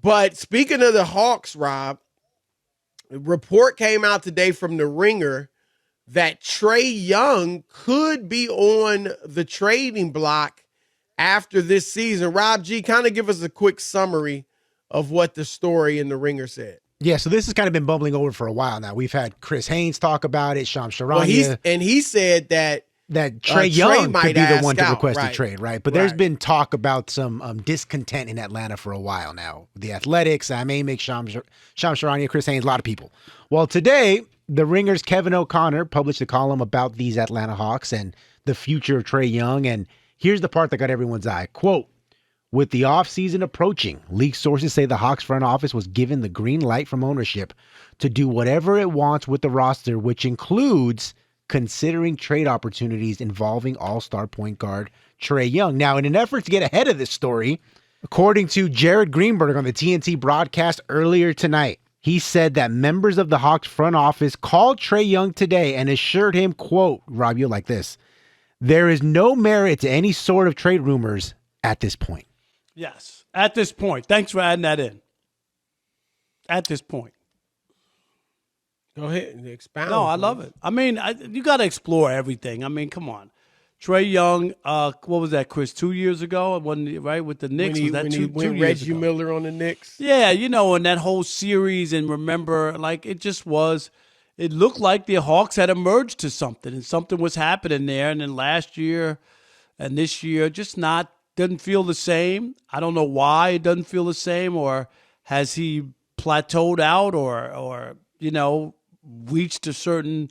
But speaking of the Hawks, Rob, a report came out today from the Ringer that Trey Young could be on the trading block after this season. Rob G, kind of give us a quick summary of what the story in the Ringer said. Yeah, so this has kind of been bubbling over for a while now. We've had Chris Haynes talk about it, Shams Charania. Well, he said that Trey Young might could be the one to out, request right. a trade, right? But there's been talk about some discontent in Atlanta for a while now. The Athletics, I may make Shams Charania, Chris Haynes, a lot of people. Well, today, the Ringer's Kevin O'Connor published a column about these Atlanta Hawks and the future of Trey Young. And here's the part that got everyone's eye. Quote, with the offseason approaching, league sources say the Hawks front office was given the green light from ownership to do whatever it wants with the roster, which includes considering trade opportunities involving all-star point guard Trae Young. Now, in an effort to get ahead of this story, according to Jared Greenberg on the TNT broadcast earlier tonight, he said that members of the Hawks front office called Trae Young today and assured him, quote, Rob, you'll like this, there is no merit to any sort of trade rumors at this point. Yes, at this point. Thanks for adding that in. At this point. Go ahead and expound. No, I love it. I mean, you got to explore everything. I mean, come on. Trae Young, what was that, Chris, 2 years ago? Wasn't right, with the Knicks? When he went Reggie Miller on the Knicks? Yeah, in that whole series, and remember, like, it looked like the Hawks had emerged to something, and something was happening there. And then last year and this year, doesn't feel the same. I don't know why it doesn't feel the same, or has he plateaued out or reached a certain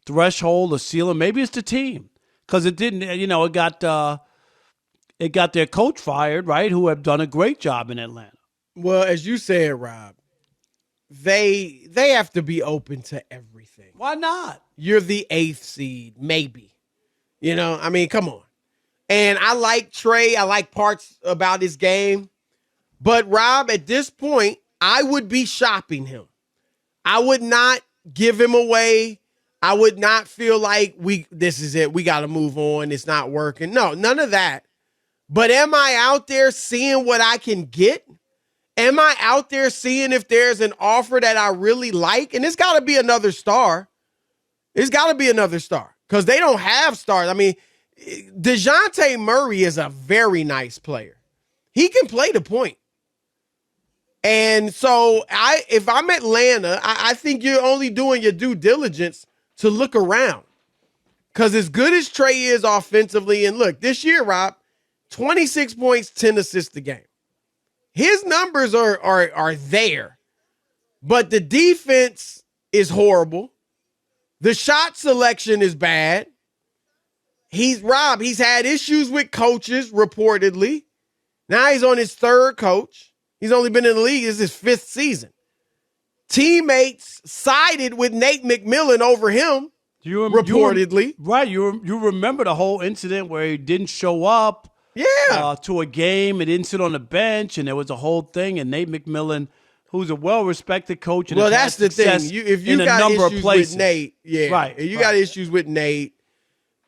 threshold or ceiling? Maybe it's the team, because it didn't. It got their coach fired, right? Who have done a great job in Atlanta. Well, as you said, Rob, they have to be open to everything. Why not? You're the 8th seed, maybe. I mean, come on. And I like Trey. I like parts about his game. But, Rob, at this point, I would be shopping him. I would not give him away. I would not feel like this is it. We got to move on. It's not working. No, none of that. But am I out there seeing what I can get? Am I out there seeing if there's an offer that I really like? And it's got to be another star. It's got to be another star, because they don't have stars. I mean, DeJounte Murray is a very nice player. He can play the point. And so if I'm Atlanta, I think you're only doing your due diligence to look around. Because as good as Trey is offensively, and look, this year, Rob, 26 points, 10 assists a game. His numbers are there. But the defense is horrible. The shot selection is bad. He's had issues with coaches, reportedly. Now he's on his 3rd coach. He's only been in the league. This is his 5th season. Teammates sided with Nate McMillan over him, reportedly. You remember the whole incident where he didn't show up to a game and didn't sit on the bench, and there was a whole thing, and Nate McMillan, who's a well-respected coach. And that's the thing. If you got issues with Nate, if you got issues with Nate,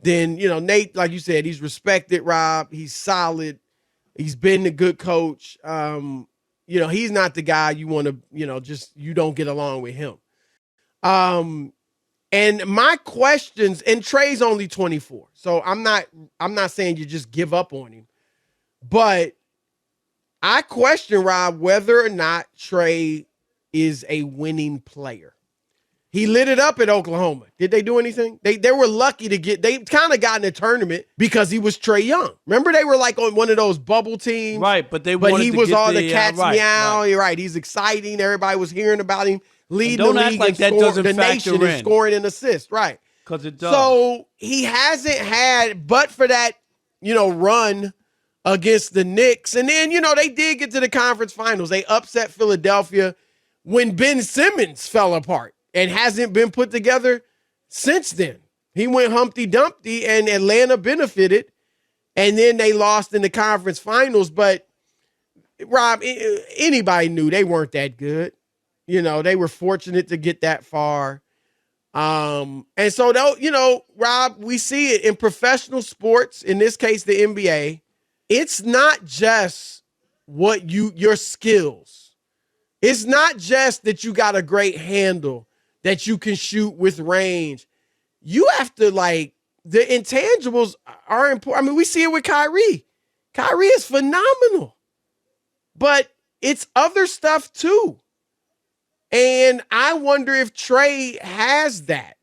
then, Nate, like you said, he's respected, Rob. He's solid. He's been a good coach. He's not the guy you want to, you don't get along with him. And my questions, and Trey's only 24, so I'm not saying you just give up on him. But I question, Rob, whether or not Trey is a winning player. He lit it up at Oklahoma. Did they do anything? They were lucky to they kind of got in the tournament because he was Trae Young. Remember, they were like on one of those bubble teams. Right, but he was all the cat's meow. You're right. He's exciting. Everybody was hearing about him. Leading the league like the nation in scoring and assists. Right. Because it does. So he hasn't had, but for that, run against the Knicks. And then, they did get to the conference finals. They upset Philadelphia when Ben Simmons fell apart. And hasn't been put together since then. He went Humpty Dumpty, and Atlanta benefited, and then they lost in the conference finals. But, Rob, anybody knew they weren't that good. They were fortunate to get that far. And so, Rob, we see it in professional sports, in this case, the NBA. It's not just your skills. It's not just that you got a great handle, that you can shoot with range. You have to, like, the intangibles are important. I mean, we see it with Kyrie. Kyrie is phenomenal, but it's other stuff too. And I wonder if Trae has that.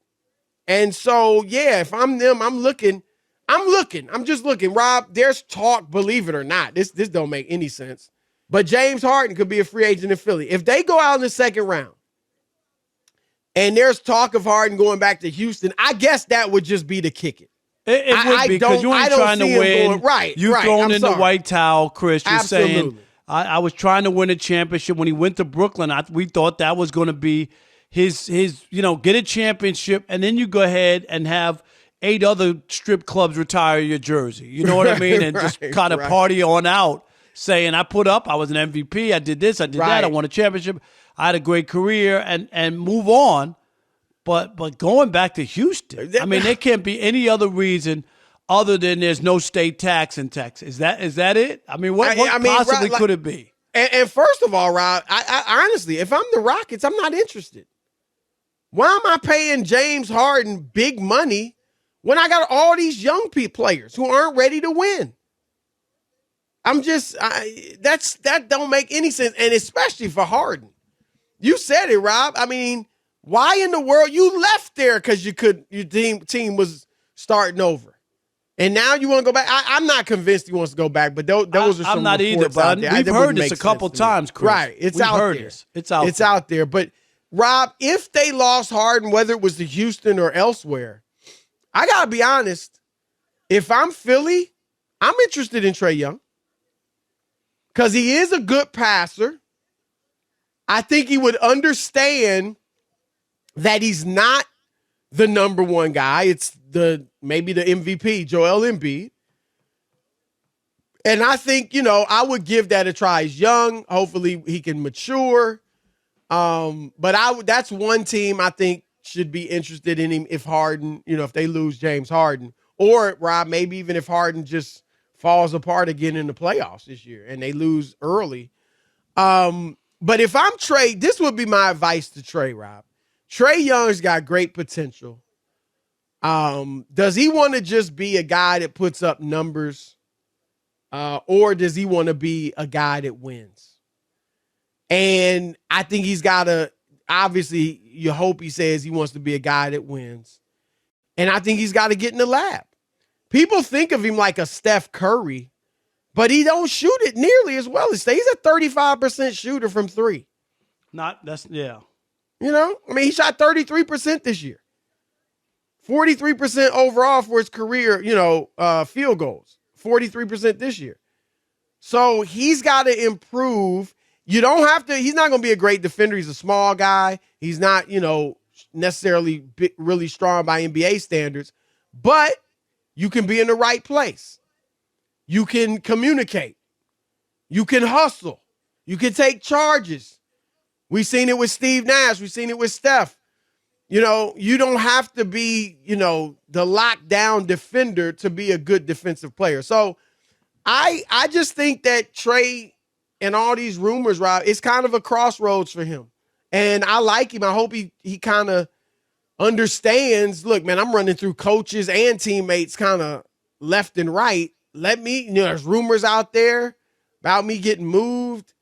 And so, yeah, if I'm them, I'm looking. I'm just looking. Rob, there's talk, believe it or not. This don't make any sense. But James Harden could be a free agent in Philly. If they go out in the second round and there's talk of Harden going back to Houston, I guess that would just be to kick it. It would be, because you ain't trying to win. You thrown in the white towel, Chris. You're saying, I was trying to win a championship. When he went to Brooklyn, we thought that was going to be his get a championship, and then you go ahead and have 8 other strip clubs retire your jersey. You know what I mean? And just kind of party on out, saying, I put up, I was an MVP, I did this, I did that, I won a championship, I had a great career, and move on. But going back to Houston, I mean, there can't be any other reason other than there's no state tax in Texas. Is that it? I mean, what possibly could it be? And first of all, Rob, I honestly, if I'm the Rockets, I'm not interested. Why am I paying James Harden big money when I got all these young players who aren't ready to win? That don't make any sense, and especially for Harden. You said it, Rob. I mean, why in the world you left there? Because your team was starting over, and now you want to go back. I'm not convinced he wants to go back, but those are some. I'm not either. But we've heard this a couple times, Chris. Right? It's out there. It's out there. But Rob, if they lost Harden, whether it was to Houston or elsewhere, I gotta be honest. If I'm Philly, I'm interested in Trey Young because he is a good passer. I think he would understand that he's not the number one guy. It's maybe the MVP, Joel Embiid. And I think, I would give that a try. He's young. Hopefully he can mature. But that's one team I think should be interested in him if Harden, if they lose James Harden. Or, Rob, maybe even if Harden just falls apart again in the playoffs this year and they lose early. But if I'm Trey, this would be my advice to Trey, Rob. Trey Young's got great potential. Does he want to just be a guy that puts up numbers? Or does he want to be a guy that wins? And I think he's got to, obviously, you hope he says he wants to be a guy that wins. And I think he's got to get in the lab. People think of him like a Steph Curry, but he don't shoot it nearly as well as he's a 35% shooter from three. Yeah. He shot 33% this year. 43% overall for his career, field goals. 43% this year. So he's got to improve. You don't have to, he's not going to be a great defender. He's a small guy. He's not, necessarily really strong by NBA standards, but you can be in the right place. You can communicate. You can hustle. You can take charges. We've seen it with Steve Nash. We've seen it with Steph. You don't have to be, the lockdown defender to be a good defensive player. So I just think that Trey and all these rumors, Rob, it's kind of a crossroads for him. And I like him. I hope he kind of understands, look, man, I'm running through coaches and teammates kind of left and right. Let me, there's rumors out there about me getting moved.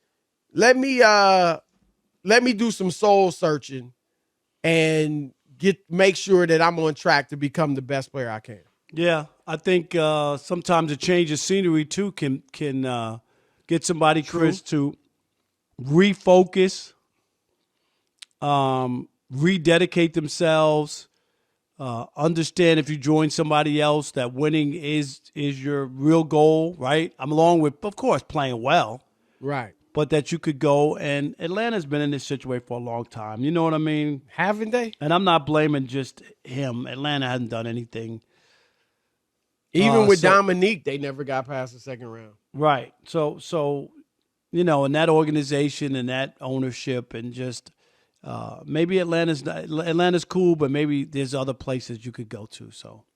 Let me do some soul searching and make sure that I'm on track to become the best player I can. Yeah, I think sometimes a change of scenery too can get somebody, Chris, to refocus, rededicate themselves, understand if you join somebody else that winning is your real goal, right? I'm along with, of course, playing well. Right. But that you could go, and Atlanta's been in this situation for a long time. You know what I mean? Haven't they? And I'm not blaming just him. Atlanta hasn't done anything. Even with Dominique, they never got past the second round. Right. So in that organization and that ownership and just maybe Atlanta's cool, but maybe there's other places you could go to. So